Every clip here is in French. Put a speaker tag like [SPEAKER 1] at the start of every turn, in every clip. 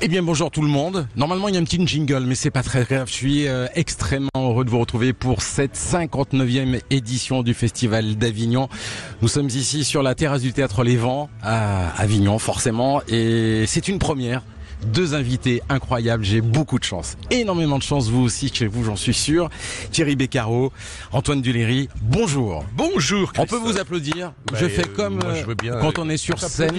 [SPEAKER 1] Eh bien bonjour tout le monde. Normalement il y a un petit jingle mais c'est pas très grave. Je suis extrêmement heureux de vous retrouver pour cette 59e édition du Festival d'Avignon. Nous sommes ici sur la terrasse du Théâtre Les Vents à Avignon forcément et c'est une première. 2 invités incroyables, j'ai beaucoup de chance, énormément de chance, vous aussi chez vous j'en suis sûr. Thierry Beccaro, Antoine Duléry, bonjour.
[SPEAKER 2] Bonjour Christophe.
[SPEAKER 1] On peut vous applaudir, je fais comme quand on est sur scène.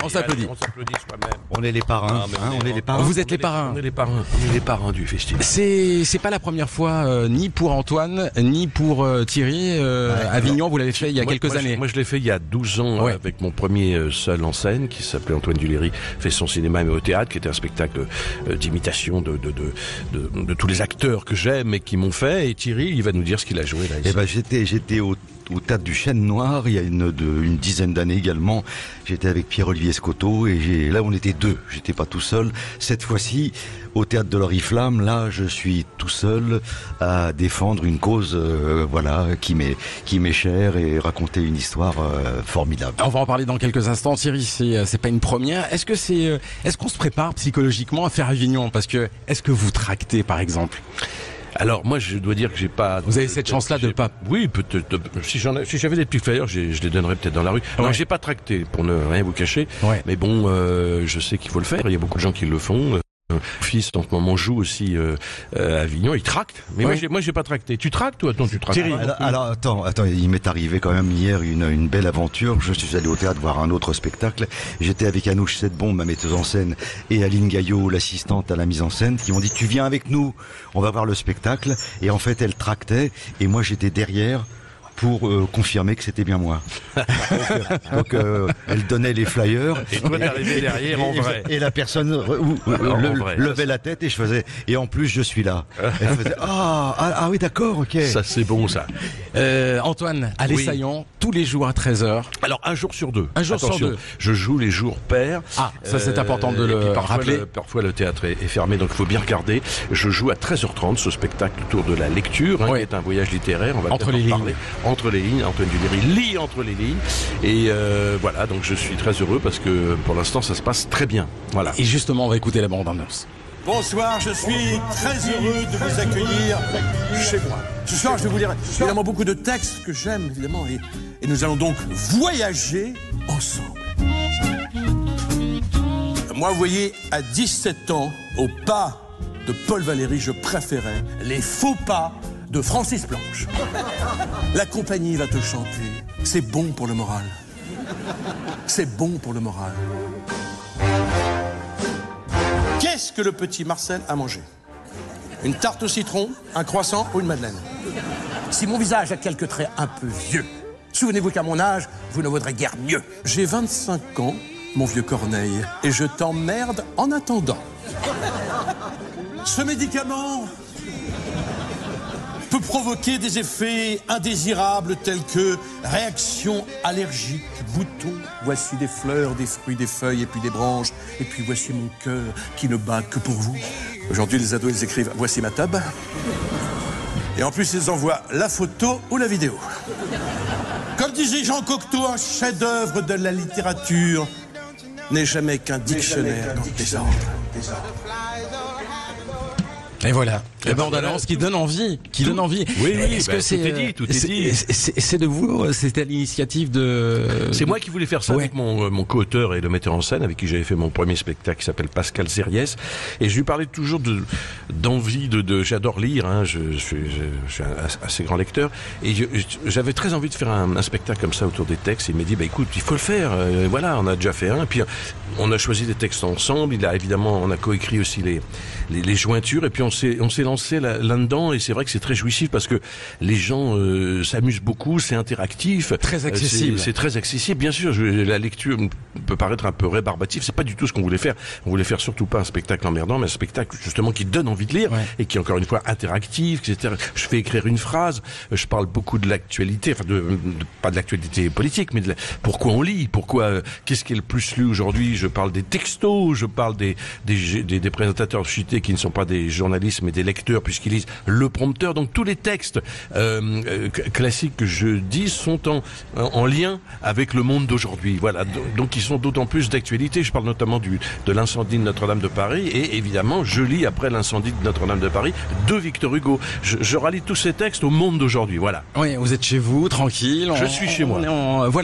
[SPEAKER 2] On s'applaudit soi-même.
[SPEAKER 3] On est les parrains, on est les parrains.
[SPEAKER 1] Vous êtes les parrains.
[SPEAKER 2] On est les parrains du festival.
[SPEAKER 1] C'est pas la première fois, ni pour Antoine, ni pour Thierry. Avignon, vous l'avez fait il y a quelques années.
[SPEAKER 2] Moi je l'ai fait il y a 12 ans avec mon premier seul en scène qui s'appelait Antoine Duléry, fait son cinéma et au théâtre, qui était un spectacle d'imitation de tous les acteurs que j'aime et qui m'ont fait. Et Thierry, il va nous dire ce qu'il a joué là.
[SPEAKER 3] Eh ben, j'étais au Théâtre du Chêne Noir il y a une dizaine d'années également. J'étais avec Pierre-Olivier Scotto et là on était 2. J'étais pas tout seul. Cette fois-ci, au Théâtre de l'Oriflamme, là je suis tout seul à défendre une cause qui m'est chère et raconter une histoire formidable.
[SPEAKER 1] On va en parler dans quelques instants. Thierry, c'est pas une première. Est-ce qu'on se prépare psychologiquement à faire Avignon? Parce que est-ce que vous tractez par exemple?
[SPEAKER 2] Alors moi je dois dire que j'ai pas.
[SPEAKER 1] Vous avez cette chance-là de pas.
[SPEAKER 2] Oui, peut-être. Si j'avais des petits flyers, je les donnerais peut-être dans la rue. Non, j'ai pas tracté pour ne rien vous cacher. Ouais. Mais bon, je sais qu'il faut le faire. Il y a beaucoup de gens qui le font. Mon fils en ce moment joue aussi à Avignon, il tracte. Mais moi j'ai pas tracté. Tu tractes toi? Attends, tu tractes.
[SPEAKER 3] Alors attends, il m'est arrivé quand même hier une belle aventure. Je suis allé au théâtre voir un autre spectacle. J'étais avec Anouche Sedbon, ma metteuse en scène, et Aline Gaillot, l'assistante à la mise en scène, qui m'ont dit tu viens avec nous, on va voir le spectacle. Et en fait elle tractait et moi j'étais derrière pour confirmer que c'était bien moi. Donc elle donnait les flyers.
[SPEAKER 2] Et toi t'arrivais derrière en vrai.
[SPEAKER 3] Et la personne levait la tête et je faisais. Et en plus je suis là. Elle faisait ah oui d'accord, ok.
[SPEAKER 2] Ça c'est bon ça.
[SPEAKER 1] Antoine, à l'Essaillant, tous les jours à 13h.
[SPEAKER 2] Alors un jour sur 2.
[SPEAKER 1] Un jour sur 2.
[SPEAKER 2] Je joue les jours pairs.
[SPEAKER 1] Ah, ça c'est important de le rappeler.
[SPEAKER 2] Parfois le théâtre est fermé, donc il faut bien regarder. Je joue à 13h30 ce spectacle autour de la lecture, qui est un voyage littéraire. On va
[SPEAKER 1] entre les lignes.
[SPEAKER 2] Entre les lignes, Antoine Duléry lit entre les lignes. Et voilà, donc je suis très heureux parce que pour l'instant ça se passe très bien. Voilà.
[SPEAKER 1] Et justement, on va écouter la bande-annonce.
[SPEAKER 4] Bonsoir, je suis très heureux de vous accueillir chez moi. Ce soir, je vais vous lire évidemment beaucoup de textes que j'aime, évidemment, et nous allons donc voyager ensemble. Moi, vous voyez, à 17 ans, au pas de Paul Valéry, je préférais les faux pas de Francis Blanche. La compagnie va te chanter. C'est bon pour le moral. C'est bon pour le moral. Qu'est-ce que le petit Marcel a mangé? Une tarte au citron, un croissant ou une madeleine? Si mon visage a quelques traits un peu vieux, souvenez-vous qu'à mon âge, vous ne vaudrez guère mieux. J'ai 25 ans, mon vieux Corneille, et je t'emmerde en attendant. Ce médicament peut provoquer des effets indésirables tels que réaction allergique, boutons, voici des fleurs, des fruits, des feuilles et puis des branches, et puis voici mon cœur qui ne bat que pour vous. Aujourd'hui, les ados, ils écrivent « Voici ma tub ». Et en plus, ils envoient la photo ou la vidéo. Comme disait Jean Cocteau, un chef-d'œuvre de la littérature n'est jamais qu'un dictionnaire dans le désordre.
[SPEAKER 1] Et voilà, la bande-annonce qui donne envie,
[SPEAKER 2] Oui,
[SPEAKER 1] est-ce que
[SPEAKER 2] tout est dit.
[SPEAKER 1] C'est de vous, c'était à l'initiative de.
[SPEAKER 2] C'est moi qui voulais faire ça avec mon co-auteur et le metteur en scène avec qui j'avais fait mon premier spectacle qui s'appelle Pascal Zériès. Et je lui parlais toujours d'envie j'adore lire, je suis un assez grand lecteur. Et j'avais très envie de faire un spectacle comme ça autour des textes. Il m'a dit, écoute, il faut le faire. Voilà, on a déjà fait un. Et puis on a choisi des textes ensemble. On a coécrit aussi les jointures. Et puis on s'est lancé là-dedans et c'est vrai que c'est très jouissif parce que les gens s'amusent beaucoup, c'est interactif,
[SPEAKER 1] très accessible.
[SPEAKER 2] C'est très accessible, bien sûr. La lecture peut paraître un peu rébarbatif, c'est pas du tout ce qu'on voulait faire. On voulait faire surtout pas un spectacle emmerdant, mais un spectacle justement qui donne envie de lire et qui est encore une fois interactif, etc. Je fais écrire une phrase, je parle beaucoup de l'actualité, enfin pas de l'actualité politique, mais pourquoi on lit, qu'est-ce qui est le plus lu aujourd'hui. Je parle des textos, je parle des présentateurs chutés qui ne sont pas des journalistes journalisme et des lecteurs puisqu'ils lisent le prompteur. Donc tous les textes classiques que je dis sont en lien avec le monde d'aujourd'hui. Voilà, donc ils sont d'autant plus d'actualité. Je parle notamment de l'incendie de Notre-Dame de Paris et évidemment je lis après l'incendie de Notre-Dame de Paris de Victor Hugo. Je rallie tous ces textes au monde d'aujourd'hui. Voilà.
[SPEAKER 1] Oui, vous êtes chez vous, tranquille.
[SPEAKER 2] Je suis chez moi.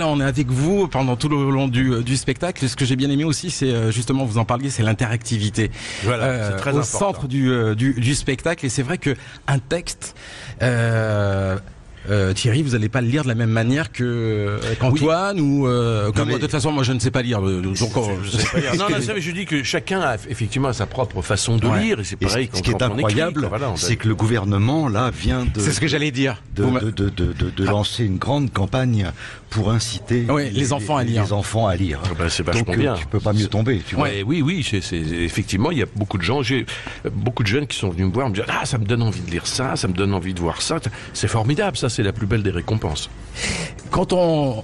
[SPEAKER 1] On est avec vous pendant tout le long du spectacle. Et ce que j'ai bien aimé aussi, c'est justement, vous en parliez, c'est l'interactivité.
[SPEAKER 2] Voilà, c'est très
[SPEAKER 1] au
[SPEAKER 2] important.
[SPEAKER 1] Centre du spectacle. Et c'est vrai que un texte. Thierry, vous n'allez pas le lire de la même manière qu'Antoine ou comme moi. De toute façon, moi, je ne sais pas lire.
[SPEAKER 2] Je sais pas lire. Non, mais je dis que chacun a effectivement sa propre façon de lire et c'est pareil.
[SPEAKER 3] Ce qui est incroyable, c'est que le gouvernement là vient de.
[SPEAKER 1] C'est ce que j'allais dire.
[SPEAKER 3] De lancer une grande campagne pour inciter
[SPEAKER 1] les enfants à lire.
[SPEAKER 3] Les enfants à lire.
[SPEAKER 2] C'est vachement
[SPEAKER 3] Donc,
[SPEAKER 2] bien.
[SPEAKER 3] Tu peux pas mieux tomber. Tu vois.
[SPEAKER 2] Oui, c'est effectivement, il y a beaucoup de gens, j'ai beaucoup de jeunes qui sont venus me voir, me dire ça me donne envie de lire ça me donne envie de voir ça. C'est formidable, ça c'est la plus belle des récompenses.
[SPEAKER 1] Quand on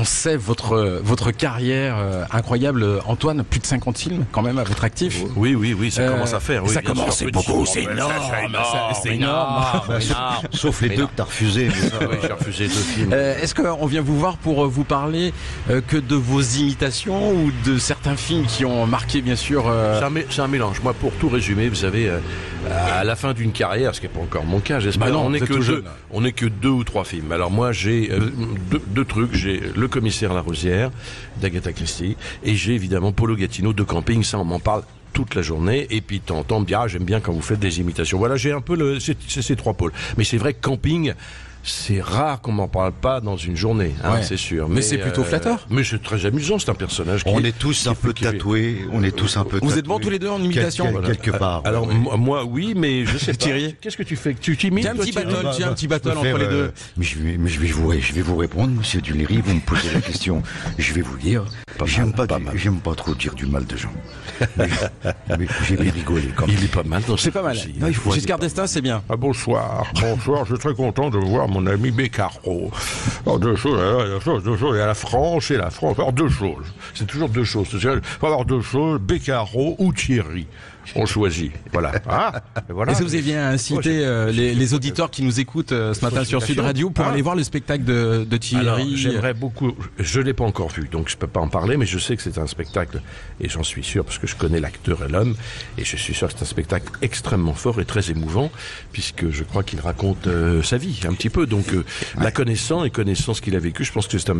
[SPEAKER 1] sait votre carrière incroyable, Antoine, plus de 50 films quand même à votre actif.
[SPEAKER 2] Oui, ça commence à faire. Oui,
[SPEAKER 1] ça commence, c'est beaucoup, c'est énorme. C'est énorme.
[SPEAKER 3] Sauf les deux que t'as refusés.
[SPEAKER 2] Oui, j'ai refusé 2 films.
[SPEAKER 1] Est-ce qu'on vient vous voir pour vous parler que de vos imitations ou de certains films qui ont marqué bien sûr
[SPEAKER 2] C'est un mélange. Moi, pour tout résumer, vous savez, à la fin d'une carrière, ce qui n'est pas encore mon cas, j'espère, on n'est que 2 ou 3 films. Alors moi, j'ai deux trucs. J'ai Le Commissaire Larosière d'Agatha Christie et j'ai évidemment Polo Gatineau de Camping. Ça, on m'en parle toute la journée et puis de temps en temps on me dit j'aime bien quand vous faites des imitations. Voilà, j'ai un peu ces 3 pôles. Mais c'est vrai que Camping, c'est rare qu'on m'en parle pas dans une journée, c'est sûr.
[SPEAKER 1] Mais c'est plutôt flatteur.
[SPEAKER 2] Mais c'est très amusant, c'est un personnage
[SPEAKER 3] on est tous un peu tatoués.
[SPEAKER 1] Vous êtes bons tous les deux en imitation
[SPEAKER 3] quelque part.
[SPEAKER 2] Alors moi oui, mais je sais pas.
[SPEAKER 1] Thierry,
[SPEAKER 2] qu'est-ce que tu fais? Tu t'imites?
[SPEAKER 1] J'ai un petit battle entre les deux.
[SPEAKER 3] Mais je vais vous répondre, monsieur Duléry. Vous me posez la question, je vais vous dire. J'aime pas trop dire du mal de gens. Mais j'ai bien rigolé quand même.
[SPEAKER 2] Il est pas mal.
[SPEAKER 1] C'est pas mal. Giscard d'Estaing, c'est bien.
[SPEAKER 2] Bonsoir, je suis très content de voir mon ami Beccaro. Alors, deux choses, il y a la France et la France. Alors 2 choses. C'est toujours 2 choses. Il faut avoir 2 choses, Beccaro ou Thierry. On choisit. Voilà.
[SPEAKER 1] Est-ce que vous aviez incité les auditeurs qui nous écoutent ce matin sur Sud Radio pour aller voir le spectacle de Thierry?
[SPEAKER 2] Alors, j'aimerais beaucoup. Je l'ai pas encore vu, donc je peux pas en parler, mais je sais que c'est un spectacle, et j'en suis sûr parce que je connais l'acteur et l'homme, et je suis sûr que c'est un spectacle extrêmement fort et très émouvant, puisque je crois qu'il raconte sa vie un petit peu. Donc, la connaissant ce qu'il a vécu, je pense que c'est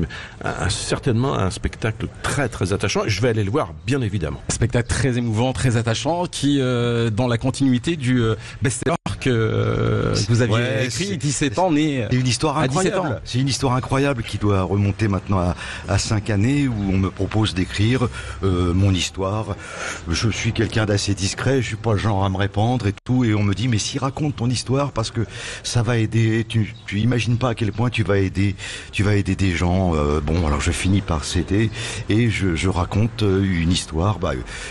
[SPEAKER 2] certainement un spectacle très très attachant. Et je vais aller le voir, bien évidemment.
[SPEAKER 1] Un spectacle très émouvant, très attachant, qui dans la continuité du best-seller que vous aviez écrit 17 ans né.
[SPEAKER 3] C'est une histoire incroyable. C'est une histoire incroyable qui doit remonter maintenant à 5 années où on me propose d'écrire mon histoire. Je suis quelqu'un d'assez discret, je suis pas le genre à me répandre et tout, et on me dit mais si raconte ton histoire parce que ça va aider. Tu imagines pas à quel point tu vas aider des gens. Alors je finis par céder et je raconte une histoire,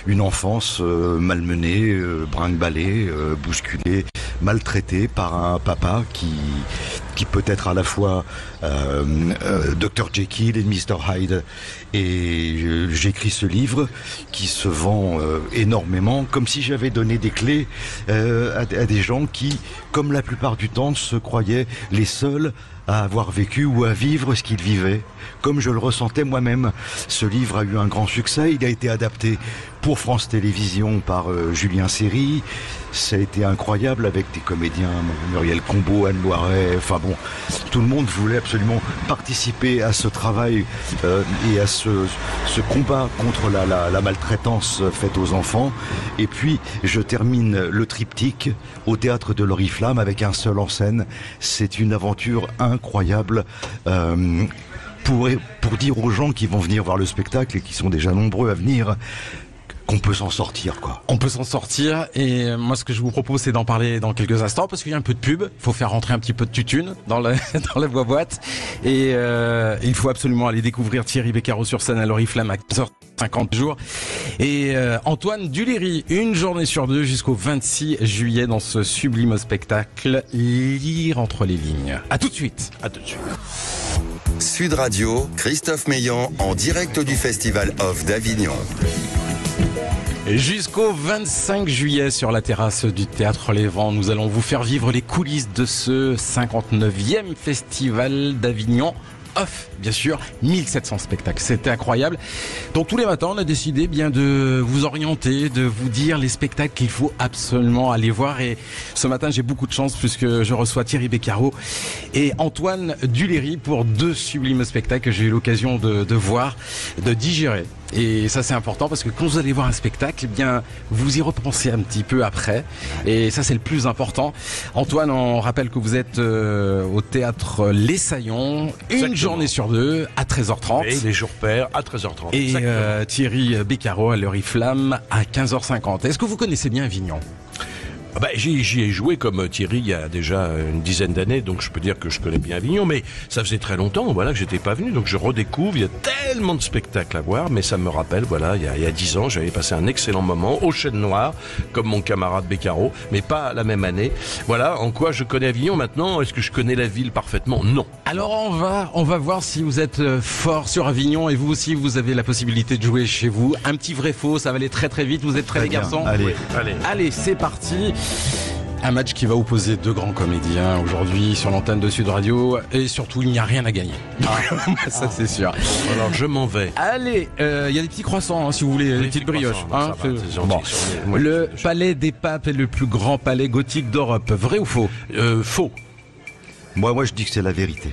[SPEAKER 3] une enfance malmenée, brinque-ballée, bousculée, maltraité par un papa qui peut être à la fois Dr Jekyll et Mr Hyde. Et j'écris ce livre qui se vend énormément, comme si j'avais donné des clés à des gens qui, comme la plupart du temps, se croyaient les seuls à avoir vécu ou à vivre ce qu'il vivait, comme je le ressentais moi-même. Ce livre a eu un grand succès, il a été adapté pour France Télévisions par Julien Seri. Ça a été incroyable avec des comédiens, Muriel Combeau, Anne Loiret, tout le monde voulait absolument participer à ce travail et à ce combat contre la maltraitance faite aux enfants. Et puis, je termine le triptyque au théâtre de l'Oriflamme avec un seul en scène. C'est une aventure incroyable pour dire aux gens qui vont venir voir le spectacle et qui sont déjà nombreux à venir qu'on peut s'en sortir, quoi.
[SPEAKER 1] On peut s'en sortir, et moi ce que je vous propose c'est d'en parler dans quelques instants parce qu'il y a un peu de pub, il faut faire rentrer un petit peu de tutune dans la boîte, et il faut absolument aller découvrir Thierry Beccaro sur scène à l'Oriflamme à 15h50 jours, et Antoine Duléry, une journée sur 2 jusqu'au 26 juillet dans ce sublime spectacle Lire entre les lignes. À tout de suite.
[SPEAKER 5] Sud Radio, Christophe Meillan en direct du Festival Off d'Avignon.
[SPEAKER 1] Jusqu'au 25 juillet sur la terrasse du Théâtre Les Vents, nous allons vous faire vivre les coulisses de ce 59e Festival d'Avignon. Off, bien sûr, 1700 spectacles, c'était incroyable. Donc tous les matins, on a décidé bien de vous orienter, de vous dire les spectacles qu'il faut absolument aller voir. Et ce matin, j'ai beaucoup de chance puisque je reçois Thierry Beccaro et Antoine Duléry pour 2 sublimes spectacles que j'ai eu l'occasion de voir, de digérer. Et ça c'est important parce que quand vous allez voir un spectacle, eh bien vous y repensez un petit peu après. Et ça c'est le plus important. Antoine, on rappelle que vous êtes au théâtre Les Saillons, une journée sur 2 à 13h30.
[SPEAKER 2] Et les jours pairs à 13h30.
[SPEAKER 1] Et Thierry Beccaro à l'Oriflamme à 15h50. Est-ce que vous connaissez bien Avignon ?
[SPEAKER 2] J'y ai joué comme Thierry il y a déjà une dizaine d'années, donc je peux dire que je connais bien Avignon, mais ça faisait très longtemps, voilà, que j'étais pas venu, donc je redécouvre. Il y a tellement de spectacles à voir, mais ça me rappelle, voilà, il y a 10 ans, j'avais passé un excellent moment au Chêne Noir, comme mon camarade Beccaro, mais pas la même année. Voilà, en quoi je connais Avignon maintenant. Est-ce que je connais la ville parfaitement ? Non.
[SPEAKER 1] Alors on va voir si vous êtes fort sur Avignon et vous aussi vous avez la possibilité de jouer chez vous. Un petit vrai faux, ça va aller très très vite. Vous êtes prêts les garçons ? Allez, c'est parti. Un match qui va opposer 2 grands comédiens aujourd'hui sur l'antenne de Sud Radio et surtout il n'y a rien à gagner. Ça c'est sûr.
[SPEAKER 2] Alors je m'en vais.
[SPEAKER 1] Allez, il y a des petits croissants si vous voulez, des petites brioches.
[SPEAKER 2] C'est gentil.
[SPEAKER 1] Bon. Le Palais des Papes est le plus grand palais gothique d'Europe. Vrai ou faux ?
[SPEAKER 2] Faux.
[SPEAKER 3] Moi je dis que c'est la vérité.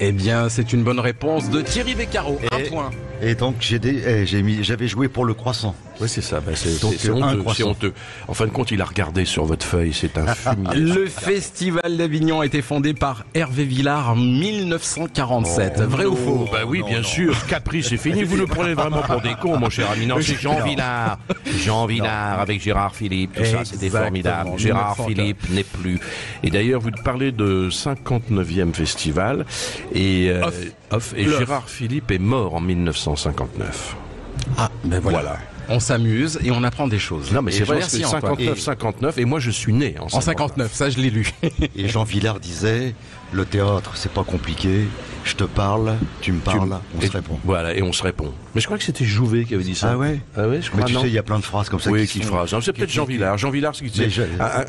[SPEAKER 1] Eh bien, c'est une bonne réponse de Thierry Beccaro. Un point.
[SPEAKER 3] Et donc j'avais joué pour le croissant.
[SPEAKER 2] Oui, c'est ça. C'est honteux. En fin de compte, il a regardé sur votre feuille. C'est un fumier.
[SPEAKER 1] Le Festival d'Avignon a été fondé par Hervé Villard en 1947. Vrai ou faux ?
[SPEAKER 2] Oui, bien sûr. Capri, c'est fini. Vous nous prenez vraiment pour des cons, mon cher ami. Non, c'est Jean Villard. Jean Villard avec Gérard Philippe. Tout ça, c'était formidable. Gérard Philippe n'est plus. Et d'ailleurs, vous parlez de 59e festival. Et Gérard Philippe est mort en 1959.
[SPEAKER 1] Ah, ben voilà. On s'amuse et on apprend des choses.
[SPEAKER 2] Non, mais c'est vrai, c'est 59, et moi je suis né en
[SPEAKER 1] 59, ça je l'ai lu.
[SPEAKER 3] Et Jean Villard disait, le théâtre c'est pas compliqué, je te parle, tu me parles, on se répond.
[SPEAKER 2] Voilà, et on se répond. Mais je crois que c'était Jouvet qui avait dit ça.
[SPEAKER 3] Ah ouais,
[SPEAKER 2] je crois.
[SPEAKER 3] Mais tu sais, il y a plein de phrases comme ça.
[SPEAKER 2] Oui, qui phrases. C'est peut-être Jean Villard. Jean Villard, c'est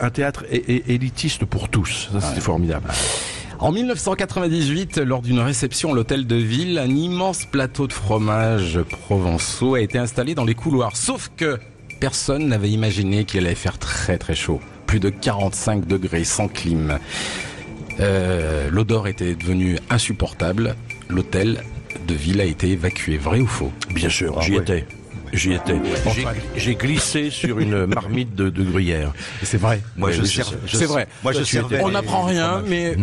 [SPEAKER 2] un théâtre élitiste pour tous. Ça, c'était formidable.
[SPEAKER 1] En 1998, lors d'une réception à l'hôtel de ville, un immense plateau de fromages provençaux a été installé dans les couloirs. Sauf que personne n'avait imaginé qu'il allait faire très très chaud. Plus de 45 degrés sans clim. L'odeur était devenue insupportable. L'hôtel de ville a été évacué. Vrai ou faux ?
[SPEAKER 2] Bien sûr, j'y étais. J'ai glissé sur une marmite de gruyère.
[SPEAKER 1] C'est vrai.
[SPEAKER 3] C'est vrai. Moi, je servais.
[SPEAKER 1] On n'apprend rien, mais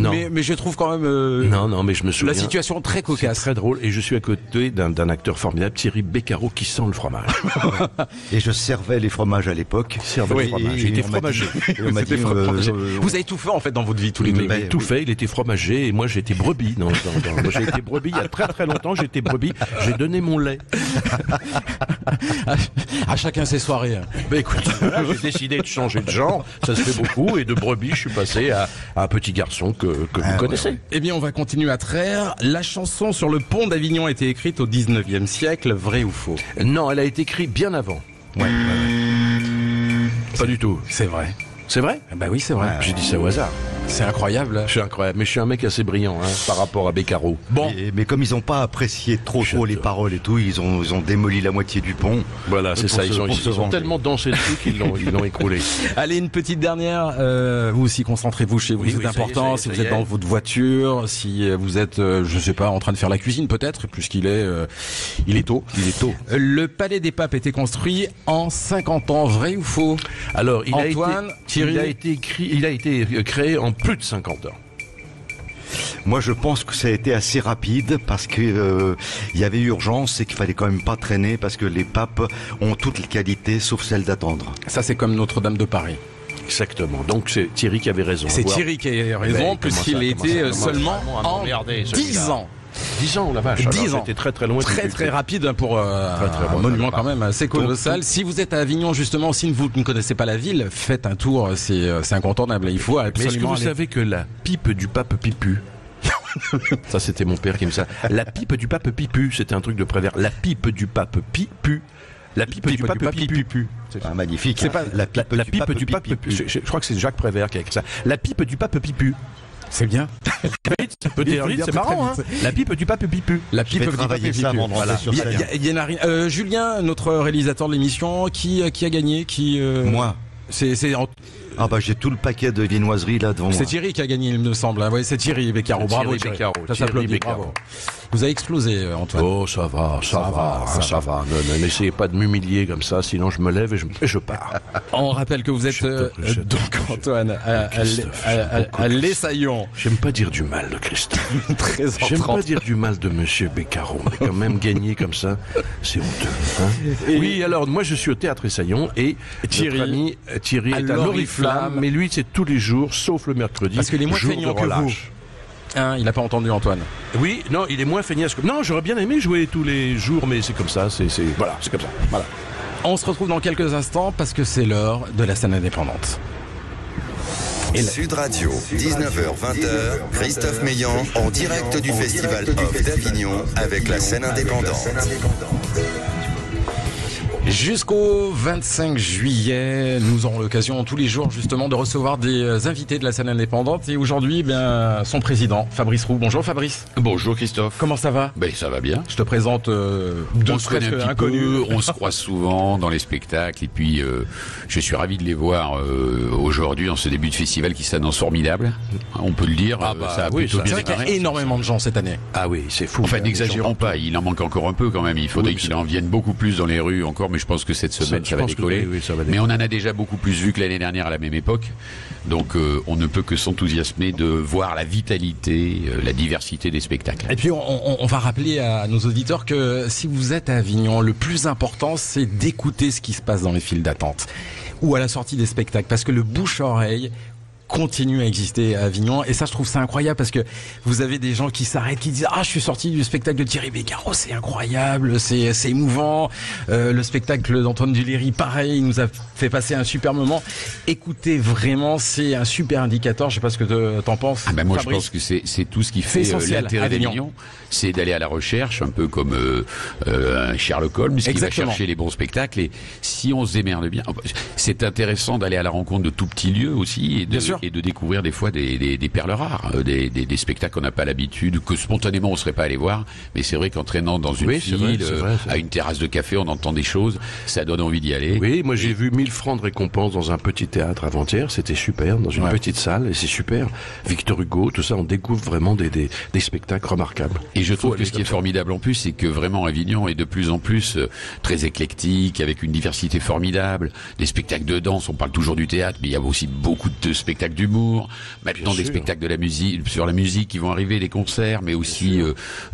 [SPEAKER 1] je trouve quand même
[SPEAKER 2] non, mais je me souviens.
[SPEAKER 1] La situation très cocasse.
[SPEAKER 2] C'est très drôle. Et je suis à côté d'un acteur formidable, Thierry Beccaro, qui sent le fromage.
[SPEAKER 3] Et je servais les fromages à l'époque.
[SPEAKER 2] J'étais fromager.
[SPEAKER 1] Vous avez tout fait en fait dans votre vie tous les deux.
[SPEAKER 2] Tout fait. Il était fromager et moi j'étais brebis. Moi, j'ai été brebis il y a très très longtemps. J'étais brebis. J'ai donné mon lait.
[SPEAKER 1] À chacun ses soirées.
[SPEAKER 2] Écoute, j'ai décidé de changer de genre, ça se fait beaucoup, et de brebis, je suis passé à un petit garçon que vous connaissez.
[SPEAKER 1] Eh bien, on va continuer à traire. La chanson sur le pont d'Avignon a été écrite au 19e siècle, vrai ou faux ?
[SPEAKER 2] Non, elle a été écrite bien avant.
[SPEAKER 1] Ouais.
[SPEAKER 2] Pas du tout.
[SPEAKER 1] C'est vrai.
[SPEAKER 2] C'est vrai ?
[SPEAKER 1] Bah oui, c'est vrai.
[SPEAKER 2] J'ai dit ça au hasard.
[SPEAKER 1] C'est incroyable.
[SPEAKER 2] Je suis incroyable, mais je suis un mec assez brillant par rapport à Beccaro.
[SPEAKER 3] Bon, mais comme ils n'ont pas apprécié trop les paroles et tout, ils ont démoli la moitié du pont.
[SPEAKER 2] Voilà, c'est ça. Ils ont tellement dansé dessus qu'ils l'ont écroulé.
[SPEAKER 1] Allez, une petite dernière. Vous aussi, concentrez-vous chez vous. C'est important. Si vous êtes dans votre voiture, si vous êtes, je sais pas, en train de faire la cuisine peut-être, puisqu'il est tôt. Il est tôt. Le Palais des Papes a été construit en 50 ans. Vrai ou faux ?
[SPEAKER 2] Alors,
[SPEAKER 1] Antoine, Thierry,
[SPEAKER 2] il a été créé en plus de 50 ans.
[SPEAKER 3] Moi, je pense que ça a été assez rapide parce que il y avait urgence et qu'il fallait quand même pas traîner parce que les papes ont toutes les qualités sauf celle d'attendre.
[SPEAKER 1] Ça, c'est comme Notre-Dame de Paris.
[SPEAKER 2] Exactement. Donc c'est Thierry qui avait raison.
[SPEAKER 1] C'est Thierry qui avait raison puisqu'il était seulement en 10 ans.
[SPEAKER 2] 10 ans, la vache.
[SPEAKER 1] 10 ans.
[SPEAKER 2] C'était très très loin.
[SPEAKER 1] Très rapide pour un monument quand même assez colossal. Si vous êtes à Avignon justement, si vous ne connaissez pas la ville, faites un tour, c'est incontournable. Il faut absolument.
[SPEAKER 2] Mais est-ce que vous savez que la pipe du pape Pipu, ça c'était mon père qui me dit ça. La pipe du pape Pipu, c'était un truc de Prévert. La pipe du pape Pipu La pipe du pape Pipu.
[SPEAKER 3] Ah, magnifique.
[SPEAKER 2] C'est pas la pipe du pape Pipu. Je crois que c'est Jacques Prévert qui a écrit ça. La pipe du pape Pipu.
[SPEAKER 1] C'est bien.
[SPEAKER 2] C'est marrant, hein. La pipe du pape Pipu.
[SPEAKER 1] La pipe du pape Pipu.
[SPEAKER 3] Voilà.
[SPEAKER 1] Julien, notre réalisateur de l'émission, qui a gagné,
[SPEAKER 3] Moi.
[SPEAKER 1] Ah
[SPEAKER 3] bah j'ai tout le paquet de viennoiseries là devant moi.
[SPEAKER 1] C'est Thierry qui a gagné, il me semble. Oui, c'est Thierry Beccaro. Bravo Thierry. Ça s'applaudit. Bravo. Vous avez explosé, Antoine.
[SPEAKER 2] Oh, ça va. Ne n'essayez pas de m'humilier comme ça, sinon je me lève et je pars.
[SPEAKER 1] On rappelle que vous êtes donc Antoine à l'Essaillon.
[SPEAKER 2] J'aime pas dire du mal de Christophe.
[SPEAKER 1] 13h30.
[SPEAKER 2] J'aime pas dire du mal de Monsieur Beccaro, mais quand même gagner comme ça, c'est honteux. Hein. Oui, alors moi je suis au Théâtre Essaillon et notre ami Thierry est à l'Oriflamme, mais lui c'est tous les jours, sauf le mercredi.
[SPEAKER 1] Parce qu'il est moins feignant que vous. Hein, il n'a pas entendu Antoine.
[SPEAKER 2] Oui, non, il est moins feignasse que... Non, j'aurais bien aimé jouer tous les jours, mais c'est comme ça, voilà, c'est comme ça. Voilà.
[SPEAKER 1] On se retrouve dans quelques instants parce que c'est l'heure de la scène indépendante.
[SPEAKER 5] Sud Radio, 19h-20h, Christophe Meillan en direct du Festival Off d'Avignon avec la scène indépendante.
[SPEAKER 1] Jusqu'au 25 juillet, nous aurons l'occasion tous les jours justement de recevoir des invités de la scène indépendante. Et aujourd'hui, son président, Fabrice Roux. Bonjour Fabrice.
[SPEAKER 6] Bonjour Christophe.
[SPEAKER 1] Comment ça va ?
[SPEAKER 6] Ça va bien.
[SPEAKER 1] Je te présente
[SPEAKER 6] on se connaît un petit peu, on se croise souvent dans les spectacles. Et puis, je suis ravi de les voir aujourd'hui en ce début de festival qui s'annonce formidable. On peut le dire, ça a plutôt bien
[SPEAKER 1] démarré. C'est vrai qu'il y a énormément de gens cette année.
[SPEAKER 2] Ah oui, c'est fou.
[SPEAKER 6] Enfin, n'exagérons pas, il en manque encore un peu quand même. Il faudrait qu'il en vienne beaucoup plus dans les rues encore, mais je pense que cette semaine ça va décoller. Mais on en a déjà beaucoup plus vu que l'année dernière à la même époque. Donc on ne peut que s'enthousiasmer de voir la vitalité, la diversité des spectacles.
[SPEAKER 1] Et puis on va rappeler à nos auditeurs que si vous êtes à Avignon, le plus important c'est d'écouter ce qui se passe dans les files d'attente ou à la sortie des spectacles, parce que le bouche-oreille continue à exister à Avignon, et ça je trouve ça incroyable parce que vous avez des gens qui s'arrêtent, qui disent je suis sorti du spectacle de Thierry Beccaro, c'est incroyable, c'est émouvant, le spectacle d'Antoine Duléry pareil, il nous a fait passer un super moment. Écoutez, vraiment c'est un super indicateur. Je sais pas ce que t'en penses.
[SPEAKER 6] Moi
[SPEAKER 1] Fabrice.
[SPEAKER 6] je pense que c'est tout ce qui fait l'intérêt d'Avignon, c'est d'aller à la recherche, un peu comme Sherlock Holmes qui va chercher les bons spectacles, et si on se démerde bien, c'est intéressant d'aller à la rencontre de tout petits lieux aussi, et de découvrir des fois des perles rares, des spectacles qu'on n'a pas l'habitude, que spontanément on serait pas allé voir, mais c'est vrai qu'en traînant dans une file, à une terrasse de café, on entend des choses, ça donne envie d'y aller.
[SPEAKER 2] Oui, moi j'ai vu 1000 francs de récompense dans un petit théâtre avant-hier, c'était super, dans une petite salle, et c'est super. Victor Hugo, tout ça, on découvre vraiment des spectacles remarquables.
[SPEAKER 6] Et je trouve que ce qui est formidable en plus, c'est que vraiment Avignon est de plus en plus très éclectique, avec une diversité formidable, des spectacles de danse, on parle toujours du théâtre, mais il y a aussi beaucoup de spectacles d'humour, maintenant des spectacles de la musique, sur la musique qui vont arriver, des concerts, mais aussi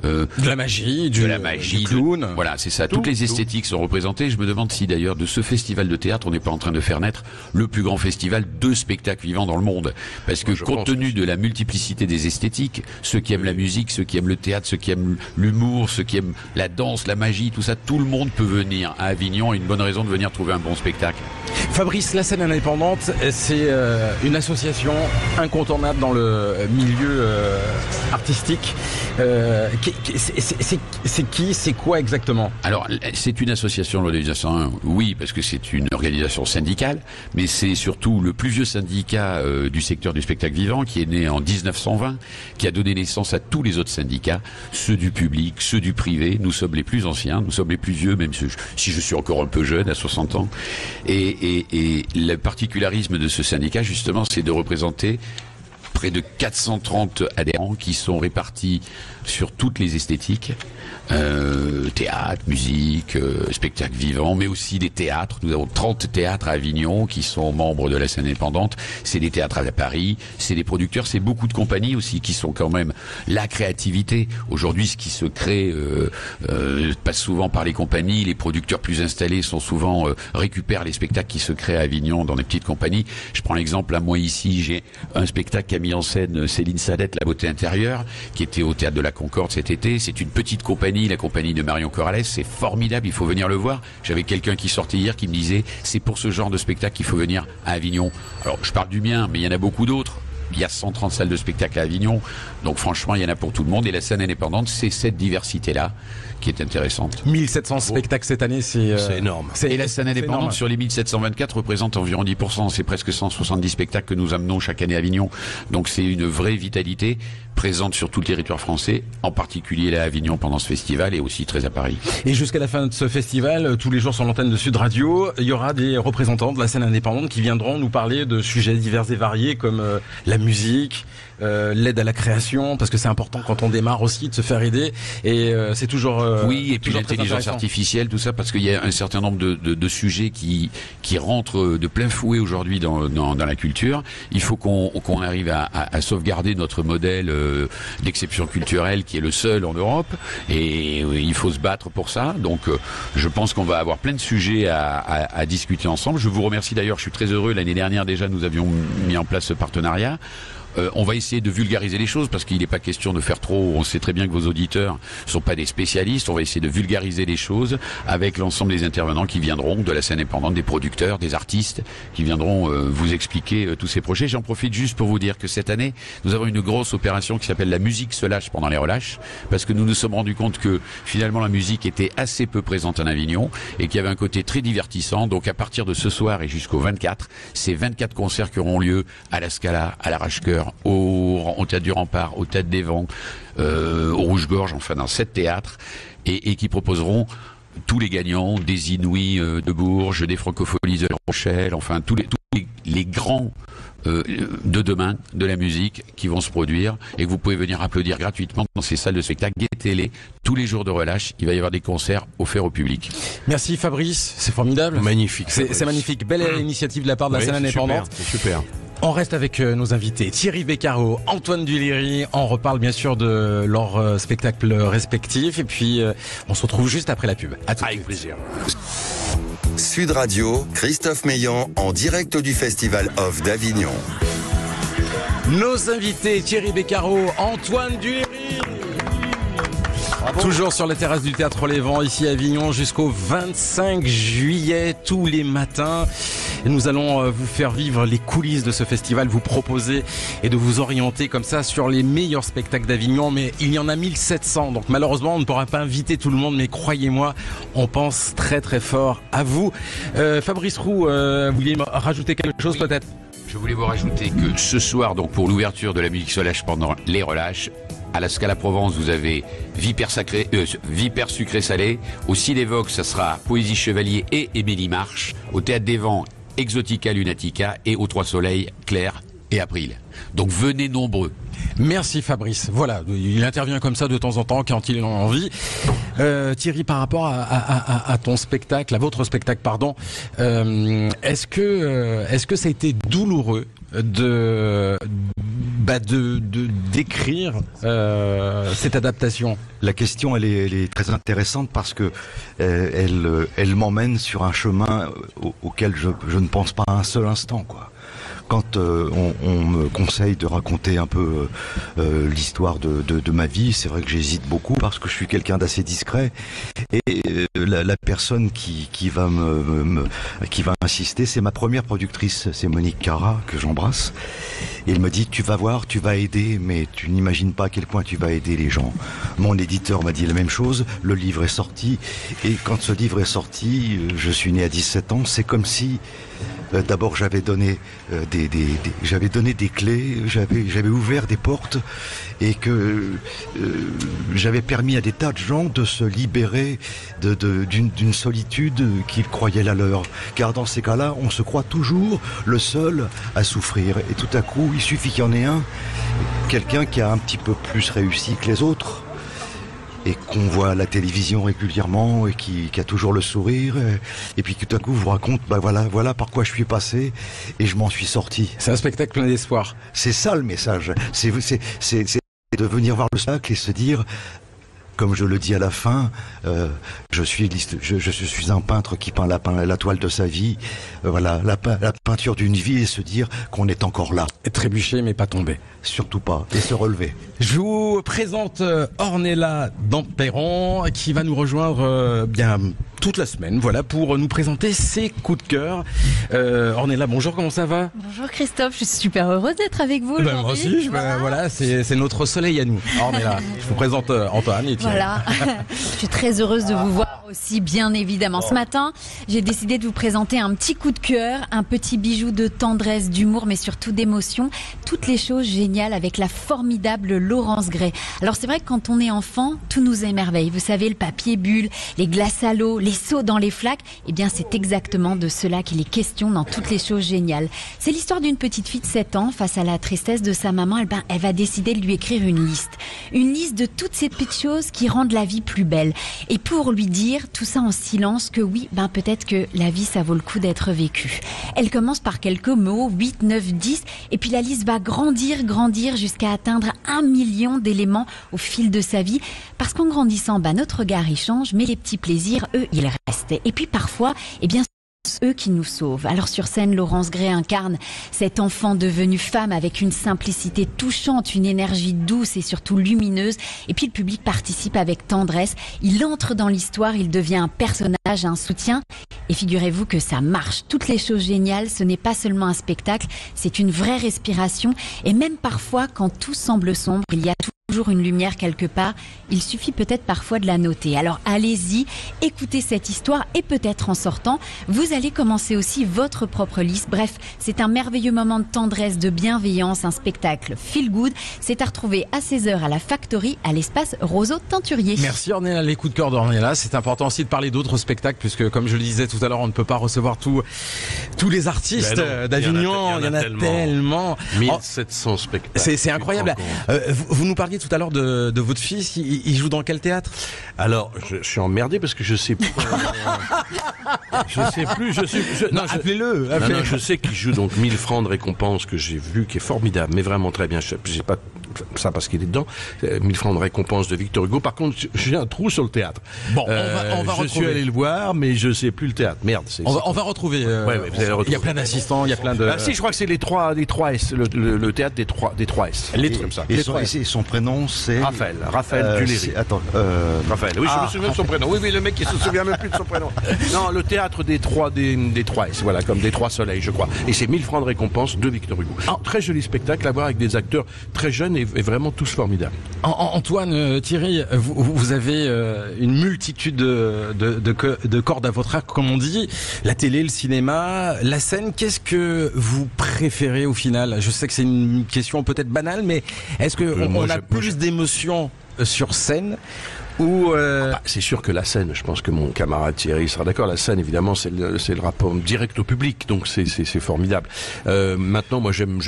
[SPEAKER 1] de la magie, du clown.
[SPEAKER 6] Voilà, c'est ça. Toutes les esthétiques sont représentées. Je me demande si d'ailleurs de ce festival de théâtre, on n'est pas en train de faire naître le plus grand festival de spectacles vivants dans le monde. Parce que compte tenu de la multiplicité des esthétiques, ceux qui aiment la musique, ceux qui aiment le théâtre, ceux qui aiment l'humour, ceux qui aiment la danse, la magie, tout ça, tout le monde peut venir à Avignon, une bonne raison de venir trouver un bon spectacle.
[SPEAKER 1] Fabrice, la scène indépendante, c'est une association incontournable dans le milieu artistique. C'est quoi exactement?
[SPEAKER 6] Alors, c'est une association loi de 1901, oui, parce que c'est une organisation syndicale, mais c'est surtout le plus vieux syndicat du secteur du spectacle vivant, qui est né en 1920, qui a donné naissance à tous les autres syndicats, ceux du public, ceux du privé. Nous sommes les plus anciens, nous sommes les plus vieux, même si je suis encore un peu jeune, à 60 ans. Et le particularisme de ce syndicat, justement, c'est de représenter près de 430 adhérents qui sont répartis sur toutes les esthétiques, théâtre, musique, spectacle vivant, mais aussi des théâtres. Nous avons 30 théâtres à Avignon qui sont membres de la scène indépendante. C'est des théâtres à Paris, c'est des producteurs, c'est beaucoup de compagnies aussi qui sont quand même la créativité. Aujourd'hui, ce qui se crée passe souvent par les compagnies. Les producteurs plus installés sont souvent récupèrent les spectacles qui se créent à Avignon dans des petites compagnies. Je prends l'exemple, là, moi ici, j'ai un spectacle qu'a mis en scène Céline Sadette, La beauté intérieure, qui était au théâtre de la Concorde cet été. C'est une petite compagnie, la compagnie de Marion Corrales. C'est formidable, il faut venir le voir. J'avais quelqu'un qui sortait hier qui me disait c'est pour ce genre de spectacle qu'il faut venir à Avignon. Alors je parle du mien, mais il y en a beaucoup d'autres. Il y a 130 salles de spectacle à Avignon, donc franchement, il y en a pour tout le monde. Et la scène indépendante, c'est cette diversité-là qui est intéressante.
[SPEAKER 1] 1700 spectacles cette année, c'est
[SPEAKER 2] énorme.
[SPEAKER 6] Et la scène indépendante, sur les 1724, représente environ 10%. C'est presque 170 spectacles que nous amenons chaque année à Avignon. Donc c'est une vraie vitalité présente sur tout le territoire français, en particulier là à Avignon pendant ce festival et aussi très à Paris.
[SPEAKER 1] Et jusqu'à la fin de ce festival, tous les jours sur l'antenne de Sud Radio, il y aura des représentants de la scène indépendante qui viendront nous parler de sujets divers et variés comme la musique, l'aide à la création, parce que c'est important quand on démarre aussi de se faire aider. Et c'est toujours
[SPEAKER 6] oui, et puis l'intelligence artificielle, tout ça, parce qu'il y a un certain nombre de sujets qui rentrent de plein fouet aujourd'hui dans la culture. Il faut qu'on arrive à sauvegarder notre modèle d'exception culturelle qui est le seul en Europe, et il faut se battre pour ça. Donc je pense qu'on va avoir plein de sujets à discuter ensemble. Je vous remercie d'ailleurs, je suis très heureux. L'année dernière déjà, nous avions mis en place ce partenariat. On va essayer de vulgariser les choses parce qu'il n'est pas question de faire trop. On sait très bien que vos auditeurs sont pas des spécialistes. On va essayer de vulgariser les choses avec l'ensemble des intervenants qui viendront de la scène indépendante, des producteurs, des artistes qui viendront vous expliquer tous ces projets. J'en profite juste pour vous dire que cette année, nous avons une grosse opération qui s'appelle La musique se lâche pendant les relâches, parce que nous nous sommes rendus compte que finalement la musique était assez peu présente en Avignon et qu'il y avait un côté très divertissant. Donc à partir de ce soir et jusqu'au 24, c'est 24 concerts qui auront lieu à la Scala, à l'Arrache-Cœur, au Théâtre du Rempart, au Théâtre des Vents, au Rouge-Gorge, enfin dans 7 théâtres, et qui proposeront tous les gagnants des Inouïs de Bourges, des Francopholies de La Rochelle, enfin tous les grands de demain de la musique qui vont se produire, et que vous pouvez venir applaudir gratuitement dans ces salles de spectacle. Guettez-les tous les jours de relâche. Il va y avoir des concerts offerts au public.
[SPEAKER 1] Merci Fabrice, c'est formidable.
[SPEAKER 2] Magnifique.
[SPEAKER 1] C'est magnifique. Belle initiative de la part de la scène indépendante.
[SPEAKER 2] Super.
[SPEAKER 1] On reste avec nos invités Thierry Beccaro, Antoine Duléry. On reparle bien sûr de leurs spectacles respectifs, et puis on se retrouve juste après la pub. À tout de suite.
[SPEAKER 2] Avec plaisir.
[SPEAKER 5] Sud Radio, Christophe Meillan en direct du Festival Off d'Avignon.
[SPEAKER 1] Nos invités Thierry Beccaro, Antoine Duléry. Toujours sur la terrasse du Théâtre Les Vents, ici à Avignon, jusqu'au 25 juillet, tous les matins. Et nous allons vous faire vivre les coulisses de ce festival, vous proposer et de vous orienter comme ça sur les meilleurs spectacles d'Avignon. Mais il y en a 1700, donc malheureusement on ne pourra pas inviter tout le monde, mais croyez-moi, on pense très très fort à vous. Fabrice Roux, vous vouliez rajouter quelque chose peut-être ?
[SPEAKER 6] Je voulais vous rajouter que ce soir, donc pour l'ouverture de la musique se lâche pendant les relâches, à la Scala Provence, vous avez Vipère sucré salé. Au Cinévox, ça sera Poésie Chevalier et Émilie Marche. Au Théâtre des Vents, Exotica Lunatica. Et au Trois Soleils, Claire et April. Donc venez nombreux.
[SPEAKER 1] Merci Fabrice. Voilà, il intervient comme ça de temps en temps quand il en a envie. Thierry, par rapport à ton spectacle, à votre spectacle, pardon, est-ce que ça a été douloureux d'écrire cette adaptation?
[SPEAKER 3] La question, elle est très intéressante parce que elle m'emmène sur un chemin auquel je ne pense pas un seul instant, quoi. Quand on me conseille de raconter un peu l'histoire de ma vie, c'est vrai que j'hésite beaucoup parce que je suis quelqu'un d'assez discret, et la personne qui va insister, c'est ma première productrice, c'est Monique Cara, que j'embrasse, et elle me dit: tu vas voir, tu vas aider, mais tu n'imagines pas à quel point tu vas aider les gens. Mon éditeur m'a dit la même chose, le livre est sorti, et quand ce livre est sorti, je suis né à 17 ans, c'est comme si d'abord j'avais donné des clés, j'avais ouvert des portes, et que j'avais permis à des tas de gens de se libérer d'une solitude qu'ils croyaient la leur. Car dans ces cas-là, on se croit toujours le seul à souffrir. Et tout à coup, il suffit qu'il y en ait un, quelqu'un qui a un petit peu plus réussi que les autres, et qu'on voit à la télévision régulièrement, et qui a toujours le sourire, et puis tout à coup vous raconte, voilà par quoi je suis passé, et je m'en suis sorti.
[SPEAKER 1] C'est un spectacle plein d'espoir.
[SPEAKER 3] C'est ça le message, c'est de venir voir le spectacle et se dire, comme je le dis à la fin, je suis un peintre qui peint la toile de sa vie, la peinture d'une vie, et se dire qu'on est encore là.
[SPEAKER 1] Et trébucher mais pas tomber.
[SPEAKER 3] Surtout pas, et se relever.
[SPEAKER 1] Je vous présente Ornella Dampéron qui va nous rejoindre toute la semaine, voilà, pour nous présenter ses coups de cœur. Ornella, bonjour, comment ça va?
[SPEAKER 7] Bonjour Christophe, je suis super heureuse d'être avec vous aujourd'hui.
[SPEAKER 1] Moi aussi, voilà, c'est notre soleil à nous. Ornella, je vous présente Antoine et Thierry.
[SPEAKER 7] Voilà, je suis très heureuse de vous voir aussi, bien évidemment. Ce matin, j'ai décidé de vous présenter un petit coup de cœur, un petit bijou de tendresse, d'humour, mais surtout d'émotion. Toutes les choses géniales avec la formidable Laurence Gray. Alors c'est vrai que quand on est enfant, tout nous émerveille. Vous savez, le papier bulle, les glaces à l'eau, les sauts dans les flaques. Eh bien, c'est exactement de cela qu'il est question dans Toutes les choses géniales. C'est l'histoire d'une petite fille de 7 ans, face à la tristesse de sa maman, elle va décider de lui écrire une liste. Une liste de toutes ces petites choses qui rendent la vie plus belle. Et pour lui dire, tout ça en silence, que oui, peut-être que la vie, ça vaut le coup d'être vécue. Elle commence par quelques mots, 8, 9, 10, et puis la liste va grandir jusqu'à atteindre 1 million d'éléments au fil de sa vie. Parce qu'en grandissant, notre regard y change, mais les petits plaisirs, eux, ils restent. Et puis parfois, eux qui nous sauvent. Alors sur scène, Laurence Gray incarne cet enfant devenu femme avec une simplicité touchante, une énergie douce et surtout lumineuse. Et puis le public participe avec tendresse. Il entre dans l'histoire, il devient un personnage, un soutien. Et figurez-vous que ça marche. Toutes les choses géniales, ce n'est pas seulement un spectacle, c'est une vraie respiration. Et même parfois, quand tout semble sombre, il y a toujours une lumière quelque part. Il suffit peut-être parfois de la noter. Alors allez-y, écoutez cette histoire et peut-être en sortant, vous allez commencer aussi votre propre liste. Bref, c'est un merveilleux moment de tendresse, de bienveillance, un spectacle feel good. C'est à retrouver à 16h à la Factory, à l'espace Roseau Teinturier.
[SPEAKER 1] Merci Ornella, les coups de cœur d'Ornella. C'est important aussi de parler d'autres spectacles puisque, comme je le disais tout à l'heure, on ne peut pas recevoir tous les artistes d'Avignon. Il y en a tellement.
[SPEAKER 2] 1700 spectacles.
[SPEAKER 1] C'est incroyable. Vous nous parliez tout à l'heure de votre fils. Il joue dans quel théâtre?
[SPEAKER 2] Alors, je suis emmerdé parce que je sais plus.
[SPEAKER 1] Appelez-le.
[SPEAKER 2] Non, je sais qu'il joue donc 1000 francs de récompense que j'ai vu, qui est formidable, mais vraiment très bien. J'ai pas ça parce qu'il est dedans. 1000 francs de récompense de Victor Hugo. Par contre, j'ai un trou sur le théâtre.
[SPEAKER 1] Bon, on va retrouver.
[SPEAKER 2] Je suis allé le voir, mais je sais plus le théâtre. Merde.
[SPEAKER 1] On va retrouver. Vous allez retrouver. Il y a plein d'assistants, il y a plein de.
[SPEAKER 2] Si, je crois que c'est les 3 S, le théâtre des 3 S.
[SPEAKER 3] Les trucs comme ça. Et son prénom, c'est
[SPEAKER 2] Raphaël Duléry. Raphaël. Oui, je me souviens de son prénom. Oui, le mec qui se souvient même plus de son prénom. Non, le théâtre des 3 S, voilà, comme des 3 soleils, je crois. Et c'est 1000 francs de récompense de Victor Hugo. Très joli spectacle à voir avec des acteurs très jeunes et vraiment tous formidables.
[SPEAKER 1] Antoine, Thierry, vous avez une multitude de cordes à votre arc, comme on dit. La télé, le cinéma, la scène. Qu'est-ce que vous préférez au final? Je sais que c'est une question peut-être banale, mais est-ce qu'on a plus d'émotions sur scène ou
[SPEAKER 2] c'est sûr que la scène, je pense que mon camarade Thierry sera d'accord, la scène évidemment c'est le rapport direct au public, donc c'est formidable. Maintenant moi j'aime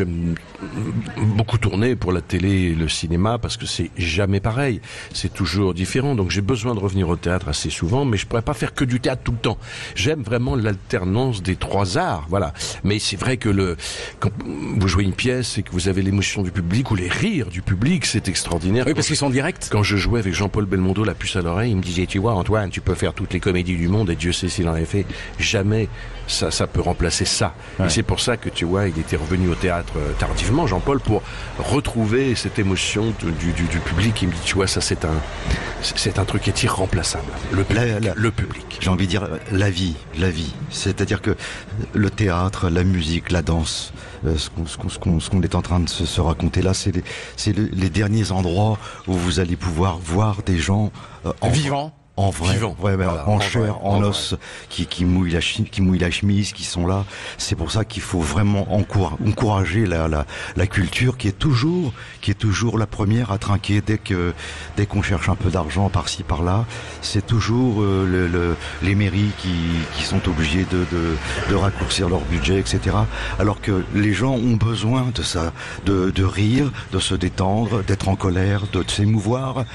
[SPEAKER 2] beaucoup tourner pour la télé et le cinéma parce que c'est jamais pareil, c'est toujours différent, donc j'ai besoin de revenir au théâtre assez souvent, mais je pourrais pas faire que du théâtre tout le temps. J'aime vraiment l'alternance des 3 arts, voilà. Mais c'est vrai que quand vous jouez une pièce et que vous avez l'émotion du public ou les rires du public, c'est extraordinaire.
[SPEAKER 1] Oui, parce qu'ils sont directs.
[SPEAKER 2] Quand je jouais avec Jean-Paul Belmondo, la puce à l'oreille, il me disait, tu vois Antoine, tu peux faire toutes les comédies du monde et Dieu sait s'il en avait fait, jamais ça peut remplacer ça. Ouais. Et c'est pour ça que tu vois, il était revenu au théâtre tardivement, Jean-Paul, pour retrouver cette émotion du public. Il me dit, tu vois, ça c'est un truc qui est irremplaçable. Le public.
[SPEAKER 3] J'ai envie de dire la vie. C'est-à-dire que le théâtre, la musique, la danse, ce qu'on est en train de se raconter là, c'est les derniers endroits où vous allez pouvoir voir des gens
[SPEAKER 1] vivants.
[SPEAKER 3] En vrai, en chair, en os, qui mouillent la chemise, qui sont là. C'est pour ça qu'il faut vraiment encourager la culture qui est toujours la première à trinquer dès qu'on cherche un peu d'argent par-ci par-là. C'est toujours les mairies qui sont obligées de raccourcir leur budget, etc. Alors que les gens ont besoin de ça, de rire, de se détendre, d'être en colère, de s'émouvoir.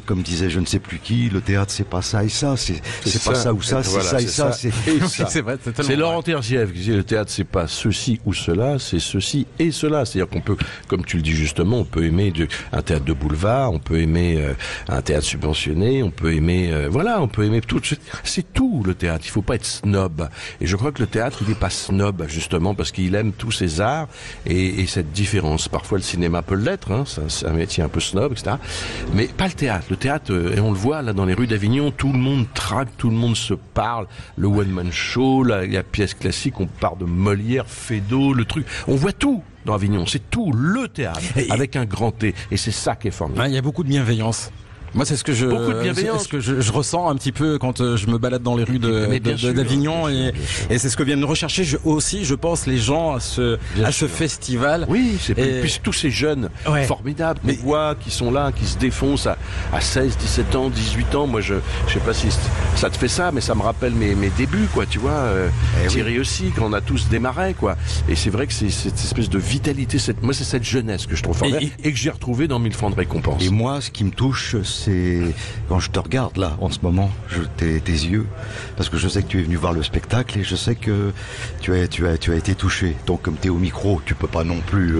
[SPEAKER 3] Comme disait je ne sais plus qui, le théâtre c'est pas ça et ça, c'est pas ça ou ça, c'est ça et ça.
[SPEAKER 1] C'est vrai,
[SPEAKER 2] c'est Laurent Terzieff qui disait le théâtre c'est pas ceci ou cela, c'est ceci et cela. C'est-à-dire qu'on peut, comme tu le dis justement, on peut aimer un théâtre de boulevard, on peut aimer un théâtre subventionné, on peut aimer on peut aimer tout. C'est tout le théâtre. Il faut pas être snob. Et je crois que le théâtre il est pas snob justement parce qu'il aime tous ces arts et cette différence. Parfois le cinéma peut l'être, c'est un métier un peu snob, etc. Mais pas le théâtre. Le théâtre, et on le voit là dans les rues d'Avignon. d'Avignon, tout le monde traque, tout le monde se parle. Le one-man show, la pièce classique, on part de Molière, Feydeau, le truc. On voit tout dans Avignon, c'est tout le théâtre, avec un grand T. Et c'est ça qui est formidable.
[SPEAKER 1] Il y a beaucoup de bienveillance. Moi, c'est ce que je ressens un petit peu quand je me balade dans les rues d'Avignon et c'est ce que viennent rechercher aussi, je pense, les gens à ce festival.
[SPEAKER 2] Oui, puis tous ces jeunes formidables qu'on voit, qui sont là, qui se défoncent à 16, 17 ans, 18 ans. Moi, je sais pas si ça te fait ça, mais ça me rappelle mes débuts, quoi, tu vois. Thierry aussi, quand on a tous démarré, quoi. Et c'est vrai que c'est cette espèce de vitalité, moi, c'est cette jeunesse que je trouve formidable et que j'ai retrouvée dans 1000 francs de récompense.
[SPEAKER 3] Et moi, ce qui me touche, c'est quand je te regarde là en ce moment, tes yeux, parce que je sais que tu es venu voir le spectacle et je sais que tu as été touché. Donc comme tu es au micro, tu peux pas non plus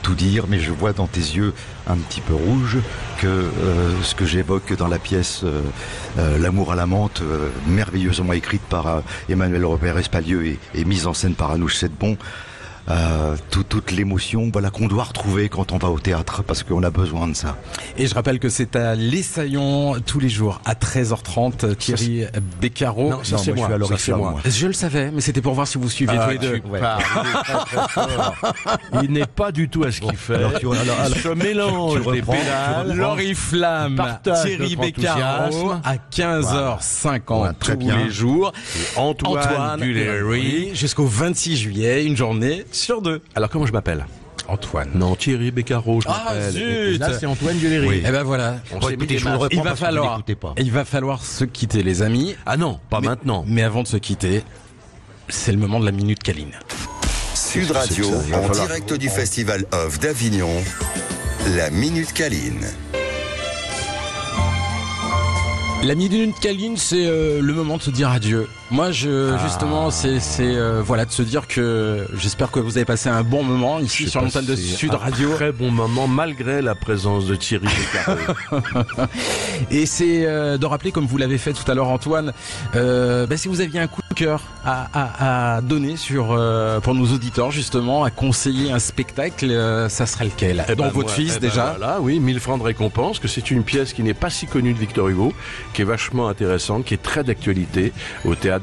[SPEAKER 3] tout dire, mais je vois dans tes yeux un petit peu rouge que ce que j'évoque dans la pièce L'amour à la menthe, merveilleusement écrite par Emmanuel Robert Espalieu et mise en scène par Anouche Sedbon. Toute l'émotion qu'on doit retrouver quand on va au théâtre, parce qu'on a besoin de ça.
[SPEAKER 1] Et je rappelle que c'est à l'Essaillon tous les jours à 13h30. Thierry Beccaro.
[SPEAKER 2] Non, ça c'est moi.
[SPEAKER 1] Je le savais, mais c'était pour voir si vous suiviez tous les deux.
[SPEAKER 2] Il n'est pas du tout à ce qu'il fait. Alors, ce mélange des pédales,
[SPEAKER 1] l'oriflamme, Thierry Beccaro à 15h50 tous les jours.
[SPEAKER 2] Antoine Duléry
[SPEAKER 1] jusqu'au 26 juillet, une journée sur 2.
[SPEAKER 2] Alors comment je m'appelle?
[SPEAKER 1] Antoine.
[SPEAKER 2] Non, Thierry Beccaro, je m'appelle.
[SPEAKER 1] Zut.
[SPEAKER 2] Là, c'est Antoine Duléry.
[SPEAKER 3] Oui.
[SPEAKER 1] Et ben voilà. Il va falloir se quitter, les amis.
[SPEAKER 2] Ah non, pas maintenant.
[SPEAKER 1] Mais avant de se quitter, c'est le moment de la Minute Câline.
[SPEAKER 5] Sud Radio, en direct du Festival Off d'Avignon, la Minute Câline.
[SPEAKER 1] La Minute Câline, c'est le moment de se dire adieu. Moi, justement, c'est de se dire que j'espère que vous avez passé un bon moment ici sur l'antenne de Sud Radio.
[SPEAKER 2] Un très bon moment, malgré la présence de Thierry Beccaro.
[SPEAKER 1] Et c'est de rappeler, comme vous l'avez fait tout à l'heure, Antoine, si vous aviez un coup de cœur à donner pour nos auditeurs, justement, à conseiller un spectacle, ça serait lequel? Donc votre fils, déjà.
[SPEAKER 2] Voilà, oui, 1000 francs de récompense, que c'est une pièce qui n'est pas si connue de Victor Hugo, qui est vachement intéressante, qui est très d'actualité au théâtre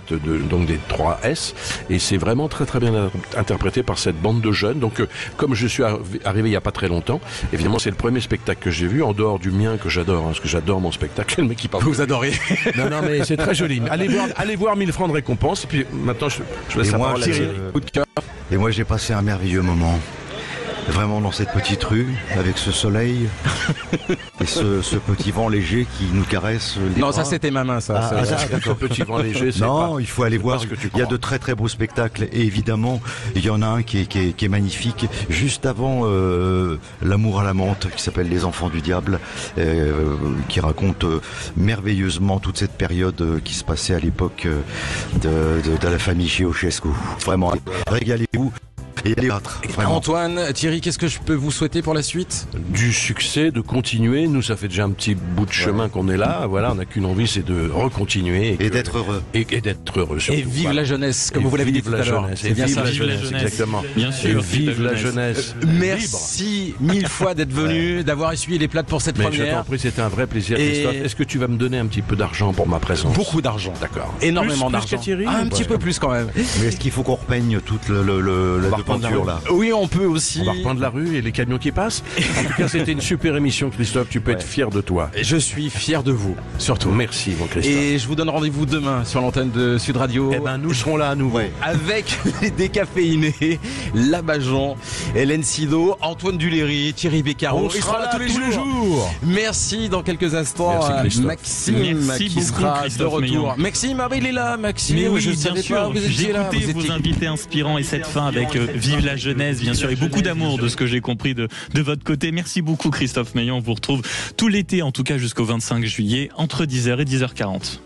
[SPEAKER 2] donc des 3S, et c'est vraiment très très bien interprété par cette bande de jeunes. Donc comme je suis arrivé il n'y a pas très longtemps, évidemment c'est le premier spectacle que j'ai vu, en dehors du mien que j'adore, parce que j'adore mon spectacle. Le mec qui parle.
[SPEAKER 1] Vous adorez.
[SPEAKER 2] Non mais c'est très joli. Allez voir 1000 francs de récompense, et puis maintenant je laisse la parole à Thierry.
[SPEAKER 1] Coup de cœur.
[SPEAKER 3] Et moi j'ai passé un merveilleux moment. Vraiment dans cette petite rue, avec ce soleil et ce petit vent léger qui nous caresse les bras.
[SPEAKER 1] Ça c'était ma main, ça.
[SPEAKER 2] Ce petit vent léger, c'est
[SPEAKER 3] non,
[SPEAKER 2] pas,
[SPEAKER 3] il faut aller voir. Il y a de très très beaux spectacles et évidemment, il y en a un qui est magnifique. Juste avant L'amour à la menthe, qui s'appelle Les Enfants du Diable, qui raconte merveilleusement toute cette période qui se passait à l'époque de la famille Ceausescu. Vraiment, régalez-vous. Et
[SPEAKER 1] Antoine, Thierry, qu'est-ce que je peux vous souhaiter pour la suite?
[SPEAKER 2] Du succès, de continuer. Nous, ça fait déjà un petit bout de chemin qu'on est là. Voilà, on n'a qu'une envie, c'est de recontinuer.
[SPEAKER 3] Et d'être heureux.
[SPEAKER 2] Et d'être heureux, surtout.
[SPEAKER 1] Et vive la jeunesse, comme vous l'avez dit tout à l'heure.
[SPEAKER 2] C'est bien ça, vive la jeunesse, exactement.
[SPEAKER 6] Bien sûr.
[SPEAKER 2] Vive la jeunesse.
[SPEAKER 1] Merci 1000 fois d'être venu, d'avoir essuyé les plates pour cette première.
[SPEAKER 2] Je t'en prie, c'était un vrai plaisir, Christophe. Est-ce que tu vas me donner un petit peu d'argent pour ma présence?
[SPEAKER 1] Beaucoup d'argent.
[SPEAKER 2] D'accord.
[SPEAKER 1] Énormément d'argent.
[SPEAKER 2] Plus qu'à Thierry,
[SPEAKER 1] un petit peu plus quand même.
[SPEAKER 3] Mais est-ce qu'il faut qu'on repeigne toute la peinture là?
[SPEAKER 1] Oui, on peut aussi.
[SPEAKER 2] On va reprendre la rue et les camions qui passent. En tout cas, c'était une super émission, Christophe. Tu peux être fier de toi.
[SPEAKER 1] Je suis fier de vous, surtout.
[SPEAKER 2] Merci, mon Christophe.
[SPEAKER 1] Et je vous donne rendez-vous demain sur l'antenne de Sud Radio.
[SPEAKER 2] Nous serons là à nouveau.
[SPEAKER 1] Avec les décaféinés, Labajon, Hélène Sido, Antoine Duléry, Thierry Beccaro.
[SPEAKER 2] Il sera là tous les jours.
[SPEAKER 1] Merci. Dans quelques instants, Maxime qui sera de retour. Maxime, il est là, Maxime.
[SPEAKER 8] Mais oui,
[SPEAKER 1] je
[SPEAKER 8] bien
[SPEAKER 1] savais
[SPEAKER 8] sûr.
[SPEAKER 1] pas,
[SPEAKER 8] J'ai écouté vos invités inspirants et cette fin avec Vive la jeunesse, bien sûr, et beaucoup d'amour de ce que j'ai compris de votre côté. Merci beaucoup, Christophe Meillan. On vous retrouve tout l'été, en tout cas jusqu'au 25 juillet, entre 10h et 10h40.